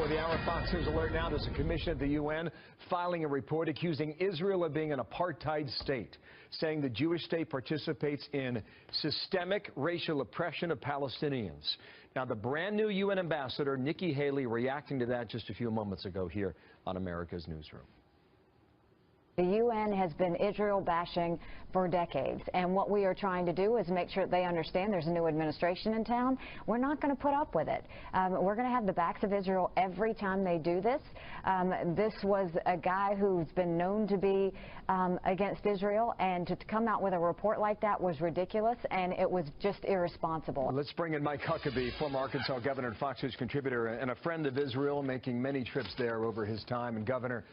before the hour, Fox News alert now. There's a commission at the UN filing a report accusing Israel of being an apartheid state, saying the Jewish state participates in systemic racial oppression of Palestinians. Now, the brand new UN ambassador, Nikki Haley, reacting to that just a few moments ago here on America's Newsroom. The UN has been Israel bashing for decades, and what we are trying to do is make sure they understand there's a new administration in town. We're not going to put up with it. We're going to have the backs of Israel every time they do this. This was a guy who's been known to be against Israel, and to come out with a report like that was ridiculous, and it was just irresponsible. Well, let's bring in Mike Huckabee, former Arkansas governor and Fox News contributor, and a friend of Israel, making many trips there over his time. And Governor,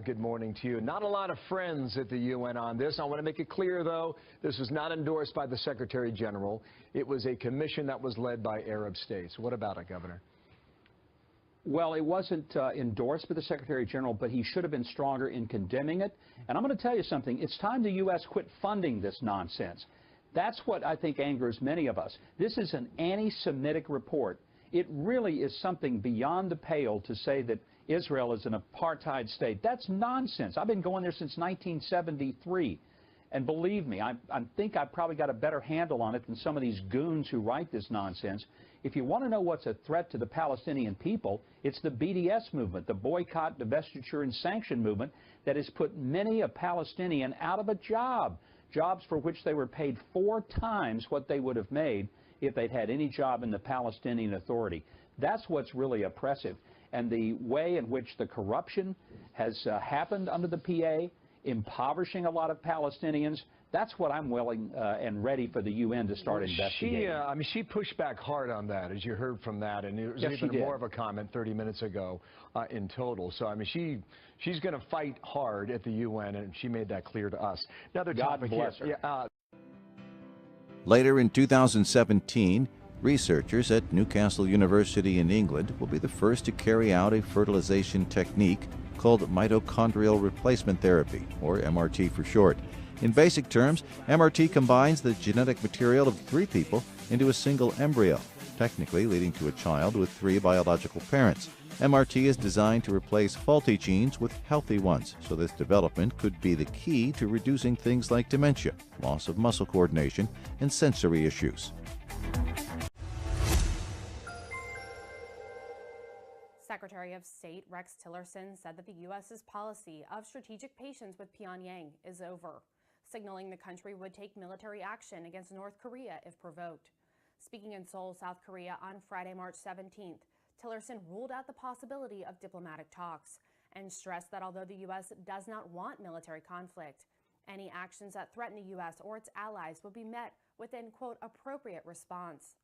good morning to you. Not a lot of friends at the UN on this. I want to make it clear, though, this was not endorsed by the Secretary General. It was a commission that was led by Arab states. What about it, Governor? Well, it wasn't endorsed by the Secretary General, but he should have been stronger in condemning it. And I'm going to tell you something. It's time the U.S. quit funding this nonsense. That's what I think angers many of us. This is an anti-Semitic report. It really is something beyond the pale to say that Israel is an apartheid state. That's nonsense. I've been going there since 1973. And believe me, I think I've probably got a better handle on it than some of these goons who write this nonsense. If you want to know what's a threat to the Palestinian people, it's the BDS movement, the boycott, divestiture, and sanction movement that has put many a Palestinian out of a job, jobs for which they were paid 4 times what they would have made if they'd had any job in the Palestinian Authority. That's what's really oppressive. And the way in which the corruption has happened under the PA, impoverishing a lot of Palestinians, that's what I'm willing and ready for the UN to start investigating. She pushed back hard on that, as you heard from that, and it was even more of a comment 30 minutes ago in total. So, she's going to fight hard at the UN, and she made that clear to us. Another topic here. Later in 2017, researchers at Newcastle University in England will be the first to carry out a fertilization technique called mitochondrial replacement therapy, or MRT for short. In basic terms, MRT combines the genetic material of 3 people into a single embryo, technically leading to a child with 3 biological parents. MRT is designed to replace faulty genes with healthy ones, so this development could be the key to reducing things like dementia, loss of muscle coordination, and sensory issues. Secretary of State Rex Tillerson said that the U.S.'s policy of strategic patience with Pyongyang is over, signaling the country would take military action against North Korea if provoked. Speaking in Seoul, South Korea on Friday, March 17th, Tillerson ruled out the possibility of diplomatic talks and stressed that although the U.S. does not want military conflict, any actions that threaten the U.S. or its allies would be met with an, quote, appropriate response.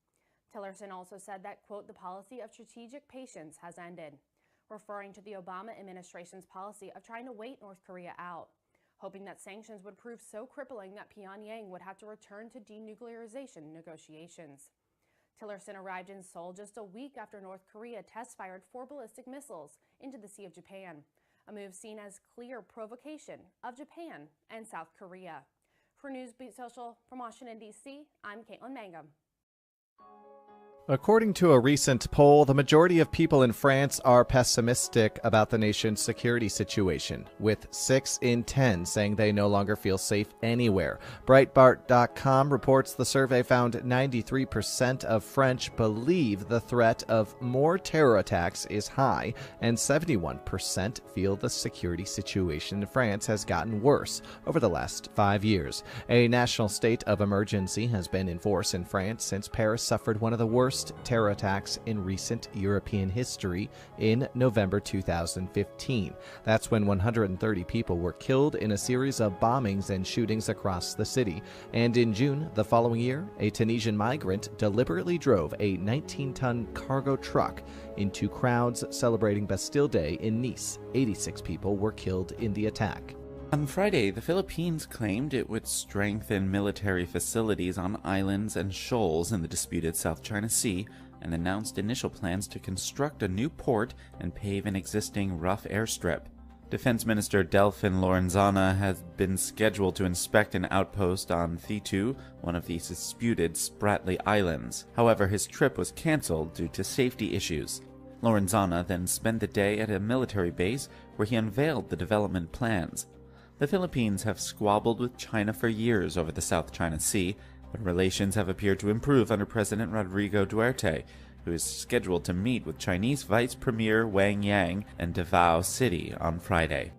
Tillerson also said that, quote, the policy of strategic patience has ended, referring to the Obama administration's policy of trying to wait North Korea out, hoping that sanctions would prove so crippling that Pyongyang would have to return to denuclearization negotiations. Tillerson arrived in Seoul just a week after North Korea test-fired 4 ballistic missiles into the Sea of Japan, a move seen as clear provocation of Japan and South Korea. For Newsbeat Social from Washington, D.C., I'm Caitlin Mangum. According to a recent poll, the majority of people in France are pessimistic about the nation's security situation, with 6 in 10 saying they no longer feel safe anywhere. Breitbart.com reports the survey found 93% of French believe the threat of more terror attacks is high, and 71% feel the security situation in France has gotten worse over the last 5 years. A national state of emergency has been in force in France since Paris suffered one of the worst terror attacks in recent European history in November 2015. That's when 130 people were killed in a series of bombings and shootings across the city. And in June the following year, a Tunisian migrant deliberately drove a 19-ton cargo truck into crowds celebrating Bastille Day in Nice. 86 people were killed in the attack. On Friday, the Philippines claimed it would strengthen military facilities on islands and shoals in the disputed South China Sea and announced initial plans to construct a new port and pave an existing rough airstrip. Defense Minister Delfin Lorenzana has been scheduled to inspect an outpost on Thitu, one of the disputed Spratly Islands. However, his trip was cancelled due to safety issues. Lorenzana then spent the day at a military base where he unveiled the development plans. The Philippines have squabbled with China for years over the South China Sea, but relations have appeared to improve under President Rodrigo Duterte, who is scheduled to meet with Chinese Vice Premier Wang Yang in Davao City on Friday.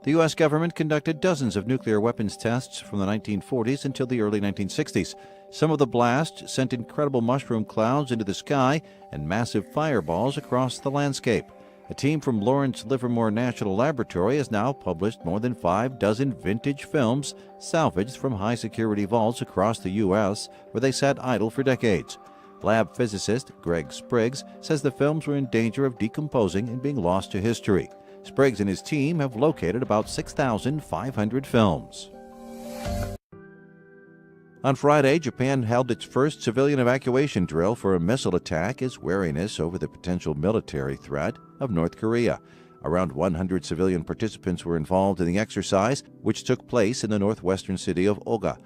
The U.S. government conducted dozens of nuclear weapons tests from the 1940s until the early 1960s. Some of the blasts sent incredible mushroom clouds into the sky and massive fireballs across the landscape. A team from Lawrence Livermore National Laboratory has now published more than 6 vintage films salvaged from high-security vaults across the U.S., where they sat idle for decades. Lab physicist Greg Spriggs says the films were in danger of decomposing and being lost to history. Spriggs and his team have located about 6,500 films. On Friday, Japan held its first civilian evacuation drill for a missile attack as wariness over the potential military threat of North Korea. Around 100 civilian participants were involved in the exercise, which took place in the northwestern city of Oga.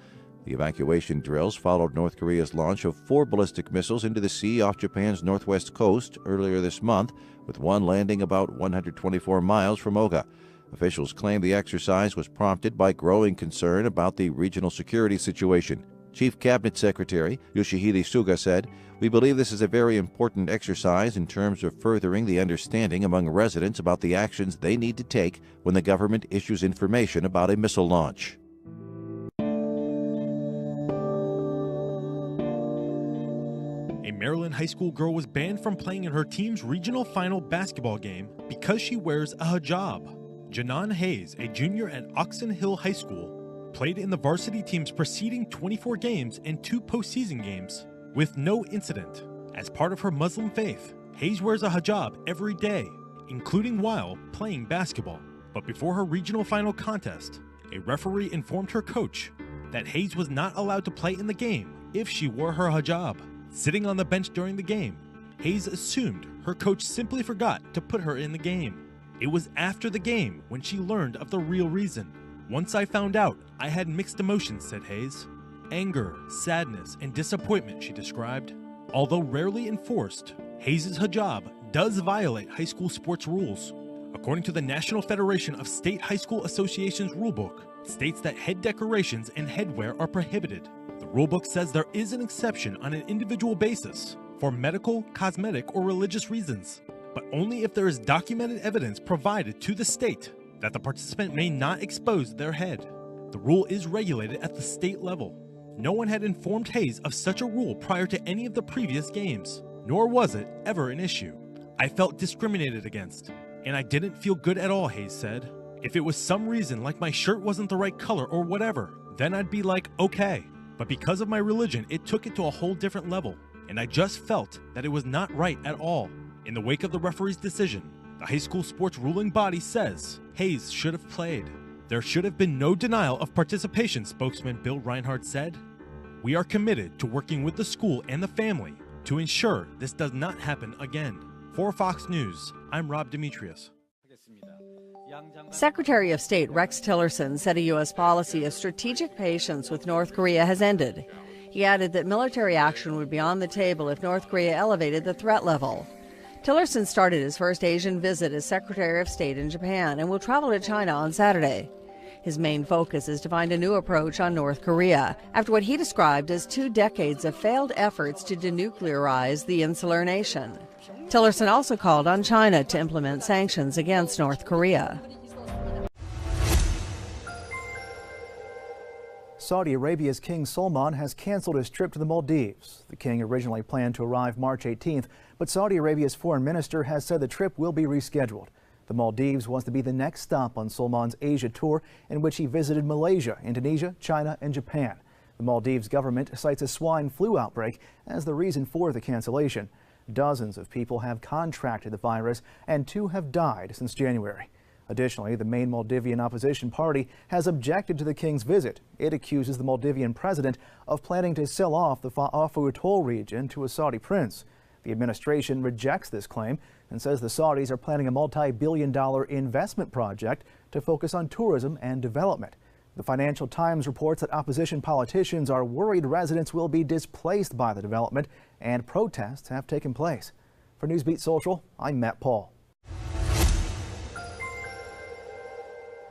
The evacuation drills followed North Korea's launch of 4 ballistic missiles into the sea off Japan's northwest coast earlier this month, with one landing about 124 miles from Oga. Officials claim the exercise was prompted by growing concern about the regional security situation. Chief Cabinet Secretary Yoshihide Suga said, "We believe this is a very important exercise in terms of furthering the understanding among residents about the actions they need to take when the government issues information about a missile launch." A Maryland high school girl was banned from playing in her team's regional final basketball game because she wears a hijab. Janan Hayes, a junior at Oxon Hill High School, played in the varsity team's preceding 24 games and 2 postseason games with no incident. As part of her Muslim faith, Hayes wears a hijab every day, including while playing basketball. But before her regional final contest, a referee informed her coach that Hayes was not allowed to play in the game if she wore her hijab. Sitting on the bench during the game, Hayes assumed her coach simply forgot to put her in the game. It was after the game when she learned of the real reason. "Once I found out, I had mixed emotions," said Hayes. Anger, sadness, and disappointment, she described. Although rarely enforced, Hayes' hijab does violate high school sports rules. According to the National Federation of State High School Associations rulebook, it states that head decorations and headwear are prohibited. The rulebook says there is an exception on an individual basis for medical, cosmetic, or religious reasons, but only if there is documented evidence provided to the state that the participant may not expose their head. The rule is regulated at the state level. No one had informed Hayes of such a rule prior to any of the previous games, nor was it ever an issue. "I felt discriminated against, and I didn't feel good at all," Hayes said. "If it was some reason like my shirt wasn't the right color or whatever, then I'd be like, okay. But because of my religion, it took it to a whole different level, and I just felt that it was not right at all." In the wake of the referee's decision, the high school sports ruling body says Hayes should have played. "There should have been no denial of participation," spokesman Bill Reinhardt said. "We are committed to working with the school and the family to ensure this does not happen again." For Fox News, I'm Rob Demetrius. Secretary of State Rex Tillerson said a U.S. policy of strategic patience with North Korea has ended. He added that military action would be on the table if North Korea elevated the threat level. Tillerson started his first Asian visit as Secretary of State in Japan and will travel to China on Saturday. His main focus is to find a new approach on North Korea after what he described as 2 decades of failed efforts to denuclearize the insular nation. Tillerson also called on China to implement sanctions against North Korea. Saudi Arabia's King Salman has canceled his trip to the Maldives. The king originally planned to arrive March 18th, but Saudi Arabia's foreign minister has said the trip will be rescheduled. The Maldives was to be the next stop on Salman's Asia tour, in which he visited Malaysia, Indonesia, China, and Japan. The Maldives government cites a swine flu outbreak as the reason for the cancellation. Dozens of people have contracted the virus, and 2 have died since January. Additionally, the main Maldivian opposition party has objected to the king's visit. It accuses the Maldivian president of planning to sell off the Fa'afu Atoll region to a Saudi prince. The administration rejects this claim and says the Saudis are planning a multi-billion-dollar investment project to focus on tourism and development. The Financial Times reports that opposition politicians are worried residents will be displaced by the development, and protests have taken place. For Newsbeat Social, I'm Matt Paul.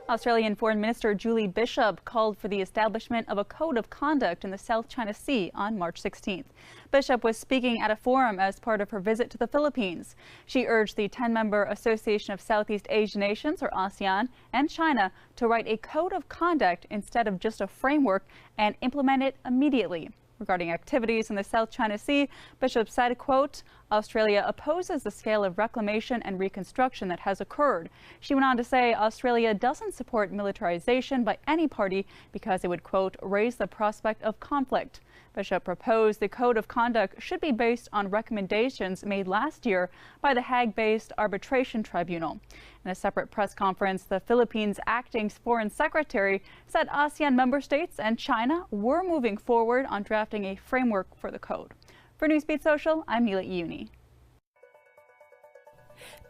Australian Foreign Minister Julie Bishop called for the establishment of a code of conduct in the South China Sea on March 16th. Bishop was speaking at a forum as part of her visit to the Philippines. She urged the 10-member Association of Southeast Asian Nations, or ASEAN, and China to write a code of conduct instead of just a framework and implement it immediately. Regarding activities in the South China Sea, Bishop said, quote, Australia opposes the scale of reclamation and reconstruction that has occurred. She went on to say Australia doesn't support militarization by any party because it would, quote, raise the prospect of conflict. Bishop proposed the code of conduct should be based on recommendations made last year by the Hague-based arbitration tribunal. In a separate press conference, the Philippines' acting foreign secretary said ASEAN member states and China were moving forward on drafting a framework for the code. For Newsbeat Social, I'm Mila Iuni.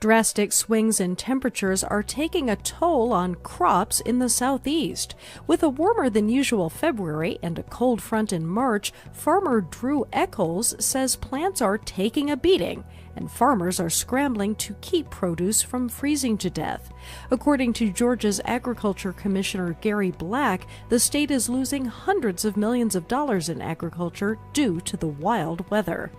Drastic swings in temperatures are taking a toll on crops in the southeast. With a warmer than usual February and a cold front in March, farmer Drew Eccles says plants are taking a beating, and farmers are scrambling to keep produce from freezing to death. According to Georgia's Agriculture Commissioner Gary Black, the state is losing hundreds of millions of dollars in agriculture due to the wild weather.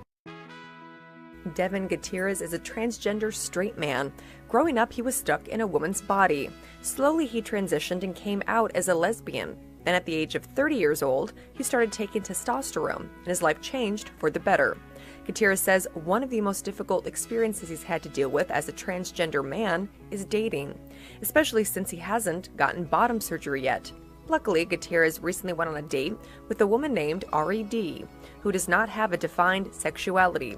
Devin Gutierrez is a transgender straight man. Growing up, he was stuck in a woman's body. Slowly, he transitioned and came out as a lesbian. Then at the age of 30 years old, he started taking testosterone, and his life changed for the better. Gutierrez says one of the most difficult experiences he's had to deal with as a transgender man is dating, especially since he hasn't gotten bottom surgery yet. Luckily, Gutierrez recently went on a date with a woman named R.E.D., who does not have a defined sexuality.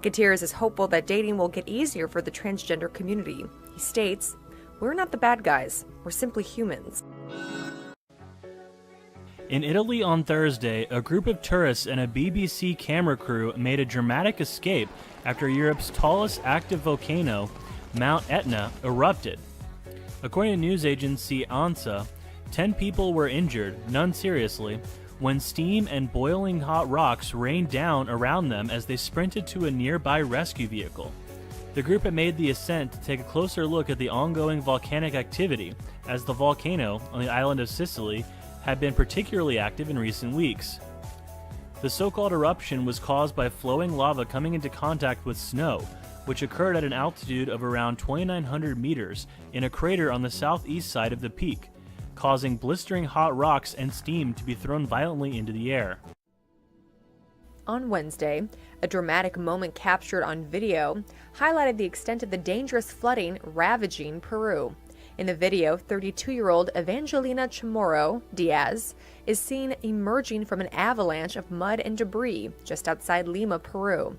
Gutierrez is hopeful that dating will get easier for the transgender community. He states, "We're not the bad guys, we're simply humans." In Italy on Thursday, a group of tourists and a BBC camera crew made a dramatic escape after Europe's tallest active volcano, Mount Etna, erupted. According to news agency ANSA, 10 people were injured, none seriously, when steam and boiling hot rocks rained down around them as they sprinted to a nearby rescue vehicle. The group had made the ascent to take a closer look at the ongoing volcanic activity, as the volcano on the island of Sicily had been particularly active in recent weeks. The so-called eruption was caused by flowing lava coming into contact with snow, which occurred at an altitude of around 2,900 meters in a crater on the southeast side of the peak, causing blistering hot rocks and steam to be thrown violently into the air. On Wednesday, a dramatic moment captured on video highlighted the extent of the dangerous flooding ravaging Peru. In the video, 32-year-old Evangelina Chamorro Diaz is seen emerging from an avalanche of mud and debris just outside Lima, Peru.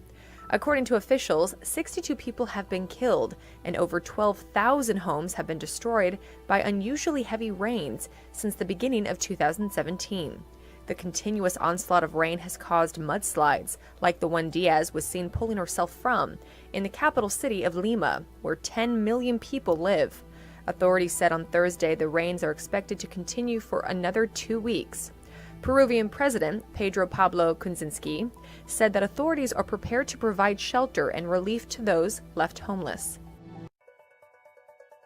According to officials, 62 people have been killed and over 12,000 homes have been destroyed by unusually heavy rains since the beginning of 2017. The continuous onslaught of rain has caused mudslides, like the one Diaz was seen pulling herself from, in the capital city of Lima, where 10 million people live. Authorities said on Thursday the rains are expected to continue for another 2 weeks. Peruvian President Pedro Pablo Kuczynski said that authorities are prepared to provide shelter and relief to those left homeless.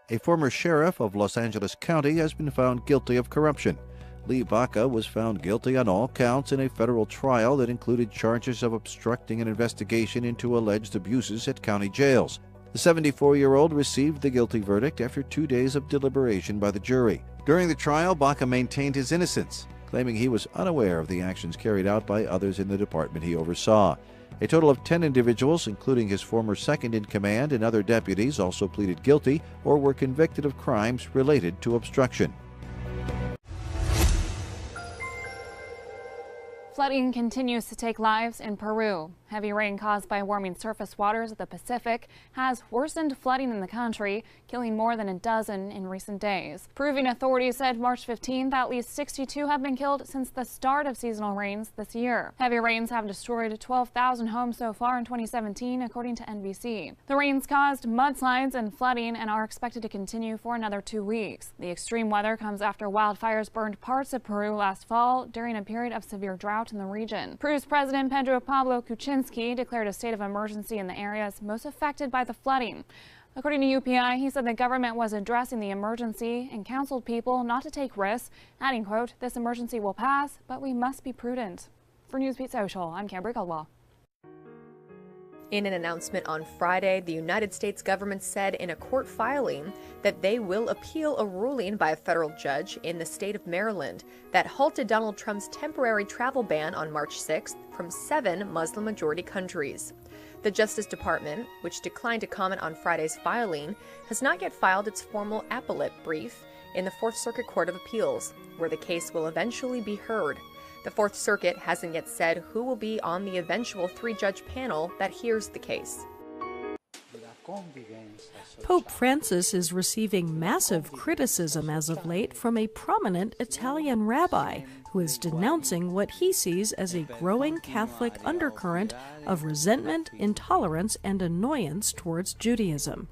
A former sheriff of Los Angeles County has been found guilty of corruption. Lee Baca was found guilty on all counts in a federal trial that included charges of obstructing an investigation into alleged abuses at county jails. The 74-year-old received the guilty verdict after 2 days of deliberation by the jury. During the trial, Baca maintained his innocence, claiming he was unaware of the actions carried out by others in the department he oversaw. A total of 10 individuals, including his former second-in-command and other deputies, also pleaded guilty or were convicted of crimes related to obstruction. Flooding continues to take lives in Peru. Heavy rain caused by warming surface waters of the Pacific has worsened flooding in the country, killing more than a dozen in recent days. Peruvian authorities said March 15th at least 62 have been killed since the start of seasonal rains this year. Heavy rains have destroyed 12,000 homes so far in 2017, according to NBC. The rains caused mudslides and flooding and are expected to continue for another 2 weeks. The extreme weather comes after wildfires burned parts of Peru last fall during a period of severe drought in the region. Peru's President Pedro Pablo Kuczynski Zelensky declared a state of emergency in the areas most affected by the flooding. According to UPI, he said the government was addressing the emergency and counseled people not to take risks, adding, quote, "This emergency will pass, but we must be prudent." For Newsbeat Social, I'm Camry Caldwell. In an announcement on Friday, the United States government said in a court filing that they will appeal a ruling by a federal judge in the state of Maryland that halted Donald Trump's temporary travel ban on March 6th from 7 Muslim-majority countries. The Justice Department, which declined to comment on Friday's filing, has not yet filed its formal appellate brief in the Fourth Circuit Court of Appeals, where the case will eventually be heard. The Fourth Circuit hasn't yet said who will be on the eventual 3-judge panel that hears the case. Pope Francis is receiving massive criticism as of late from a prominent Italian rabbi who is denouncing what he sees as a growing Catholic undercurrent of resentment, intolerance, and annoyance towards Judaism.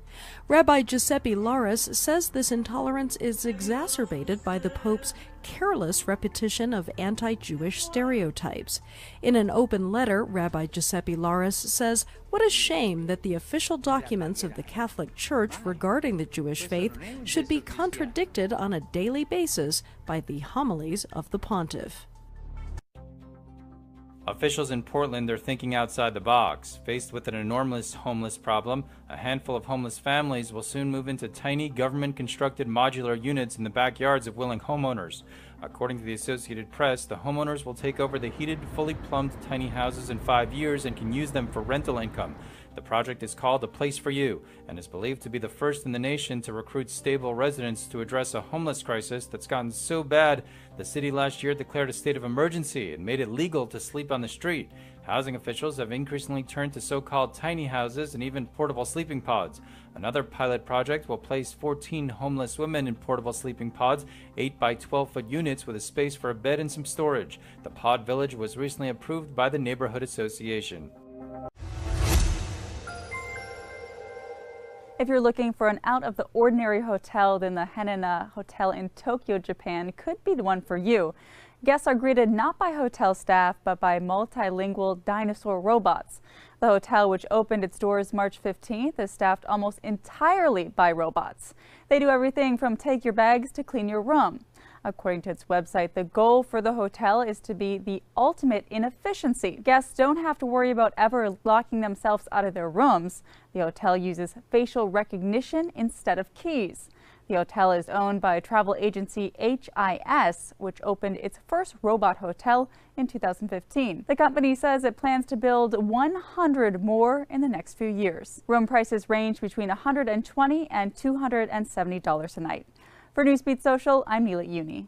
Rabbi Giuseppe Laris says this intolerance is exacerbated by the Pope's careless repetition of anti-Jewish stereotypes. In an open letter, Rabbi Giuseppe Laris says, "What a shame that the official documents of the Catholic Church regarding the Jewish faith should be contradicted on a daily basis by the homilies of the pontiff." Officials in Portland are thinking outside the box. Faced with an enormous homeless problem, a handful of homeless families will soon move into tiny government-constructed modular units in the backyards of willing homeowners. According to the Associated Press, the homeowners will take over the heated, fully plumbed tiny houses in 5 years and can use them for rental income. The project is called A Place for You and is believed to be the first in the nation to recruit stable residents to address a homeless crisis that's gotten so bad the city last year declared a state of emergency and made it legal to sleep on the street. Housing officials have increasingly turned to so-called tiny houses and even portable sleeping pods. Another pilot project will place 14 homeless women in portable sleeping pods, 8 by 12-foot units with a space for a bed and some storage. The pod village was recently approved by the Neighborhood Association. If you're looking for an out-of-the-ordinary hotel, then the Haneda Hotel in Tokyo, Japan could be the one for you. Guests are greeted not by hotel staff, but by multilingual dinosaur robots. The hotel, which opened its doors March 15th, is staffed almost entirely by robots. They do everything from take your bags to clean your room. According to its website, the goal for the hotel is to be the ultimate in efficiency. Guests don't have to worry about ever locking themselves out of their rooms. The hotel uses facial recognition instead of keys. The hotel is owned by travel agency HIS, which opened its first robot hotel in 2015. The company says it plans to build 100 more in the next few years. Room prices range between $120 and $270 a night. For Newsbeat Social, I'm Neela Uni.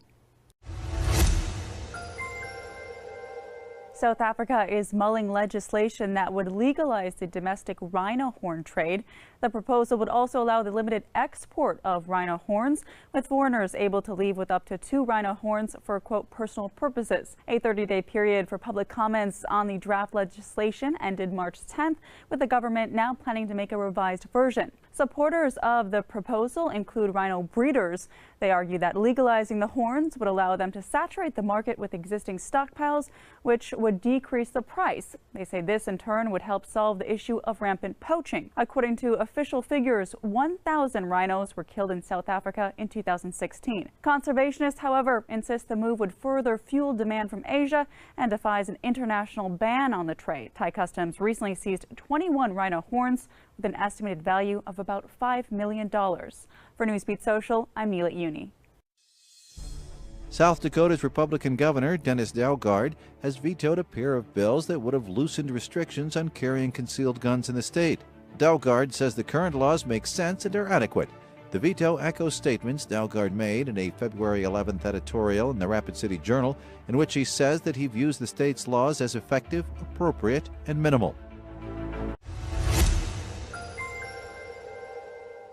South Africa is mulling legislation that would legalize the domestic rhino horn trade. The proposal would also allow the limited export of rhino horns, with foreigners able to leave with up to 2 rhino horns for, quote, personal purposes. A 30-day period for public comments on the draft legislation ended March 10th, with the government now planning to make a revised version. Supporters of the proposal include rhino breeders. They argue that legalizing the horns would allow them to saturate the market with existing stockpiles, which would decrease the price. They say this in turn would help solve the issue of rampant poaching. According to official figures, 1,000 rhinos were killed in South Africa in 2016. Conservationists, however, insist the move would further fuel demand from Asia and defies an international ban on the trade. Thai Customs recently seized 21 rhino horns with an estimated value of about $5 million. For Newsbeat Social, I'm Neela Uni. South Dakota's Republican Governor Dennis Daugaard has vetoed a pair of bills that would have loosened restrictions on carrying concealed guns in the state. Daugaard says the current laws make sense and are adequate. The veto echoes statements Daugaard made in a February 11th editorial in the Rapid City Journal, in which he says that he views the state's laws as effective, appropriate, and minimal.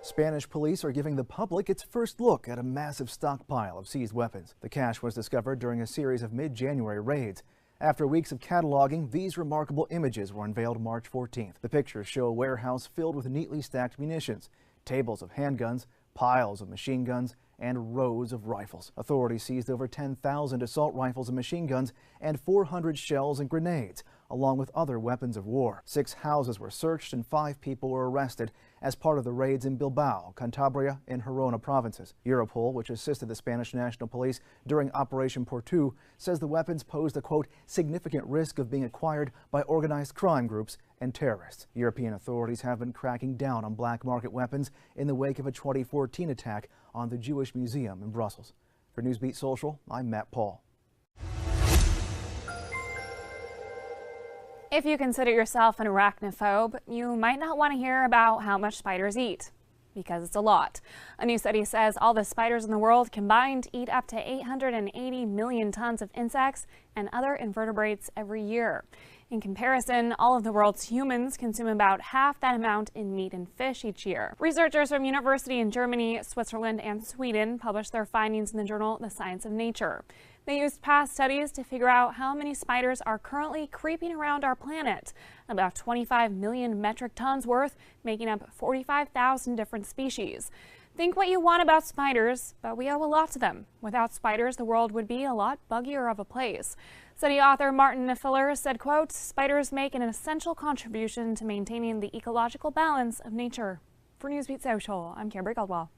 Spanish police are giving the public its first look at a massive stockpile of seized weapons. The cache was discovered during a series of mid-January raids. After weeks of cataloging, these remarkable images were unveiled March 14th. The pictures show a warehouse filled with neatly stacked munitions, tables of handguns, piles of machine guns, and rows of rifles. Authorities seized over 10,000 assault rifles and machine guns and 400 shells and grenades. along with other weapons of war. 6 houses were searched and 5 people were arrested as part of the raids in Bilbao, Cantabria, and Girona provinces. Europol, which assisted the Spanish National Police during Operation Portu, says the weapons posed a, quote, significant risk of being acquired by organized crime groups and terrorists. European authorities have been cracking down on black market weapons in the wake of a 2014 attack on the Jewish Museum in Brussels. For Newsbeat Social, I'm Matt Paul. If you consider yourself an arachnophobe, you might not want to hear about how much spiders eat, because it's a lot. A new study says all the spiders in the world combined eat up to 880 million tons of insects and other invertebrates every year. In comparison, all of the world's humans consume about half that amount in meat and fish each year. Researchers from universities in Germany, Switzerland, and Sweden published their findings in the journal The Science of Nature. They used past studies to figure out how many spiders are currently creeping around our planet, about 25 million metric tons worth, making up 45,000 different species. Think what you want about spiders, but we owe a lot to them. Without spiders, the world would be a lot buggier of a place. Study author Martin Neiffer said, quote, spiders make an essential contribution to maintaining the ecological balance of nature. For Newsbeat Social, I'm Kimberly Caldwell.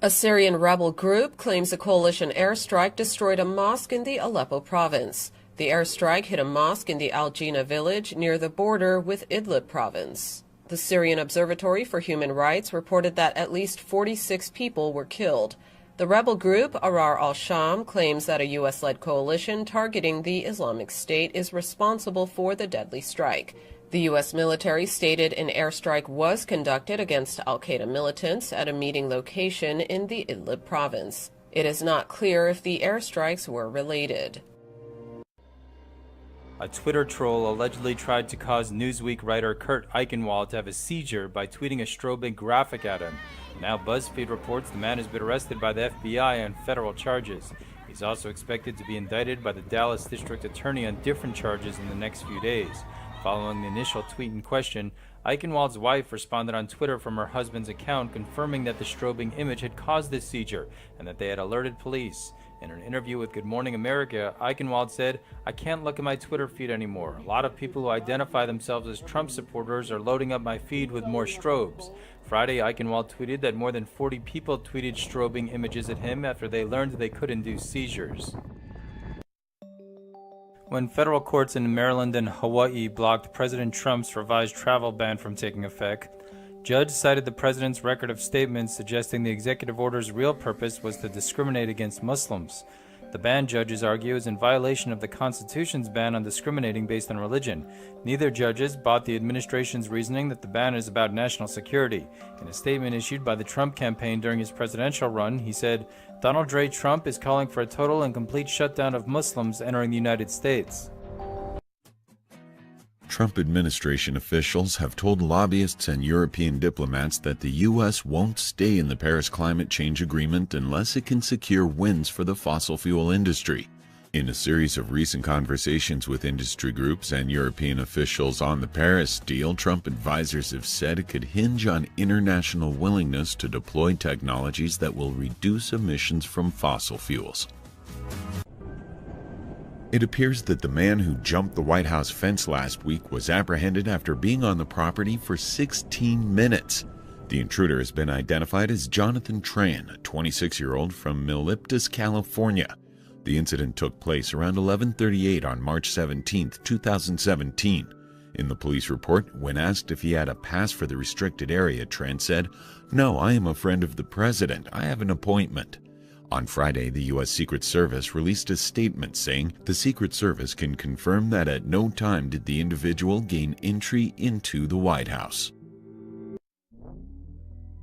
A Syrian rebel group claims a coalition airstrike destroyed a mosque in the Aleppo province. The airstrike hit a mosque in the Al-Jina village near the border with Idlib province. The Syrian Observatory for Human Rights reported that at least 46 people were killed. The rebel group, Ahrar al-Sham, claims that a U.S.-led coalition targeting the Islamic State is responsible for the deadly strike. The U.S. military stated an airstrike was conducted against al-Qaeda militants at a meeting location in the Idlib province. It is not clear if the airstrikes were related. A Twitter troll allegedly tried to cause Newsweek writer Kurt Eichenwald to have a seizure by tweeting a strobing graphic at him. Now BuzzFeed reports the man has been arrested by the FBI on federal charges. He's also expected to be indicted by the Dallas District Attorney on different charges in the next few days. Following the initial tweet in question, Eichenwald's wife responded on Twitter from her husband's account confirming that the strobing image had caused this seizure and that they had alerted police. In an interview with Good Morning America, Eichenwald said, I can't look at my Twitter feed anymore. A lot of people who identify themselves as Trump supporters are loading up my feed with more strobes. Friday, Eichenwald tweeted that more than 40 people tweeted strobing images at him after they learned they could induce seizures. When federal courts in Maryland and Hawaii blocked President Trump's revised travel ban from taking effect, judge cited the president's record of statements suggesting the executive order's real purpose was to discriminate against Muslims. The ban, judges argue, is in violation of the Constitution's ban on discriminating based on religion. Neither judges bought the administration's reasoning that the ban is about national security. In a statement issued by the Trump campaign during his presidential run, he said, Donald J. Trump is calling for a total and complete shutdown of Muslims entering the United States. Trump administration officials have told lobbyists and European diplomats that the U.S. won't stay in the Paris Climate Change Agreement unless it can secure wins for the fossil fuel industry. In a series of recent conversations with industry groups and European officials on the Paris deal, Trump advisors have said it could hinge on international willingness to deploy technologies that will reduce emissions from fossil fuels. It appears that the man who jumped the White House fence last week was apprehended after being on the property for 16 minutes. The intruder has been identified as Jonathan Tran, a 26-year-old from Milpitas, California. The incident took place around 11:38 on March 17, 2017. In the police report, when asked if he had a pass for the restricted area, Tran said, "No, I am a friend of the president. I have an appointment." On Friday, the U.S. Secret Service released a statement saying the Secret Service can confirm that at no time did the individual gain entry into the White House.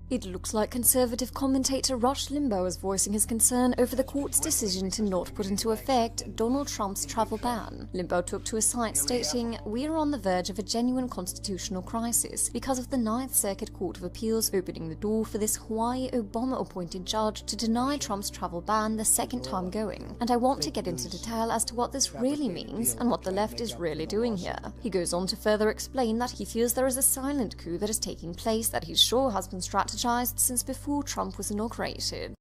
It looks like conservative commentator Rush Limbaugh is voicing his concern over the court's decision to not put into effect Donald Trump's travel ban. Limbaugh took to a site stating, "We are on the verge of a genuine constitutional crisis because of the Ninth Circuit Court of Appeals opening the door for this Hawaii Obama-appointed judge to deny Trump's travel ban the second time going. And I want to get into detail as to what this really means and what the left is really doing here." He goes on to further explain that he feels there is a silent coup that is taking place that he's sure has been strategized since before Trump was inaugurated.